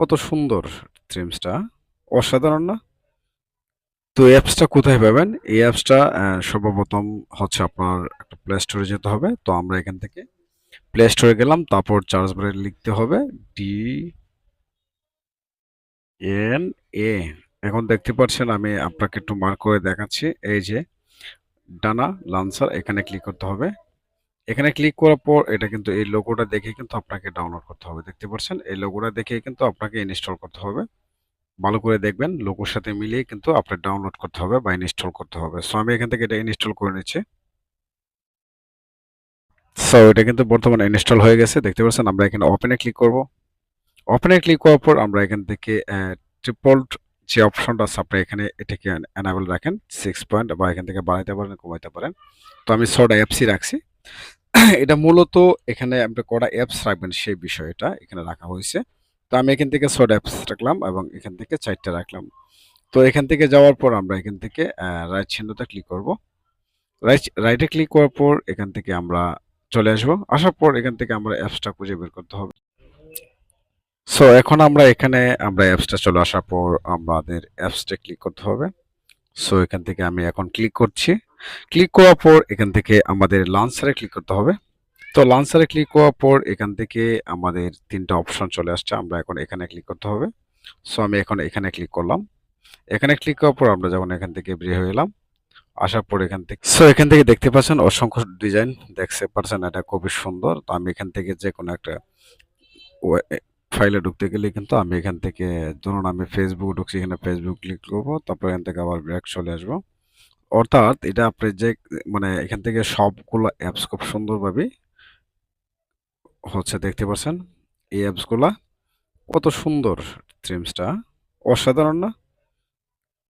কত সুন্দর থ্রিমসটা, অসাধারণ না? তো এই অ্যাপসটা কোথায় পাবেন? এই অ্যাপসটা সর্বপ্রথম হচ্ছে আপনার একটা প্লে স্টোরে যেতে হবে। তো আমরা এখান থেকে প্লে স্টোরে গেলাম, তারপর সার্চ বারে লিখতে হবে DNA। এখন দেখতে পাচ্ছেন, আমি আপনাকে একটু মার্ক করে দেখাচ্ছি। এই যে ডানা লান্সার, এখানে ক্লিক করতে হবে। এখানে ক্লিক করার পর এটা কিন্তু এই লোগোটা দেখে কিন্তু আপনাকে ডাউনলোড করতে হবে। দেখতে পাচ্ছেন, এই লোগোটা দেখে কিন্তু আপনাকে ইনস্টল করতে হবে। ভালো করে দেখবেন, লোগোর সাথে মিলিয়ে কিন্তু আপনার ডাউনলোড করতে হবে বা ইনস্টল করতে হবে। সো আমি এখান থেকে এটা ইনস্টল করে নিচ্ছি। সো এটা কিন্তু বর্তমানে ইনস্টল হয়ে গেছে, দেখতে পাচ্ছেন। আমরা এখানে ওপেনে ক্লিক করব। ওপেনে ক্লিক করার পর আমরা এখান থেকে ট্রিপল যে অপশনটা আছে, আপনি এখানে এটাকে এনাবেল রাখেন। 6 পয়েন্ট, বা এখান থেকে বাড়াইতে পারেন, কমাইতে পারেন। তো আমি ছটা অ্যাপসই রাখছি। এটা মূলত এখানে আপনি কটা অ্যাপস রাখবেন সেই বিষয়টা এখানে রাখা হয়েছে। তো আমি এখান থেকে ছটা অ্যাপস রাখলাম এবং এখান থেকে 4টা রাখলাম। তো এখান থেকে যাওয়ার পর আমরা এখান থেকে রাইট চিহ্নতে ক্লিক করব। রাইটে ক্লিক করার পর এখান থেকে আমরা চলে আসবো। আসার পর এখান থেকে আমরা অ্যাপসটা খুঁজে বের করতে হবে। সো এখন আমরা অ্যাপসটা চলে আসার পর আমাদের অ্যাপসটা ক্লিক করতে হবে। সো এখান থেকে আমি এখন ক্লিক করছি। ক্লিক করার পর এখান থেকে আমাদের লঞ্চারে ক্লিক করতে হবে। তো লঞ্চারে ক্লিক করার পর এখান থেকে আমাদের 3টা অপশন চলে আসছে। আমরা এখন এখানে ক্লিক করতে হবে। সো আমি এখন এখানে ক্লিক করলাম। এখানে ক্লিক করার পর আমরা যখন এখান থেকে বের হয়ে এলাম, আসার পর এখান থেকে দেখতে পাচ্ছেন অসংখ্য ডিজাইন দেখতে পাচ্ছেন, এটা খুবই সুন্দর। তো আমি এখান থেকে যে কোনো একটা ফাইলে ঢুকতে গেলে কিন্তু আমি এখান থেকে, ধরুন আমি ফেসবুক ঢুকছি, এখানে ফেসবুক ক্লিক করবো, তারপর এখান থেকে আবার ব্যাক চলে আসবো। অর্থাৎ এটা আপনি যে, মানে এখান থেকে সবগুলো অ্যাপস খুব সুন্দরভাবে হচ্ছে, দেখতে পাচ্ছেন এই অ্যাপসগুলা কত সুন্দর। থ্রিমসটা অসাধারণ না?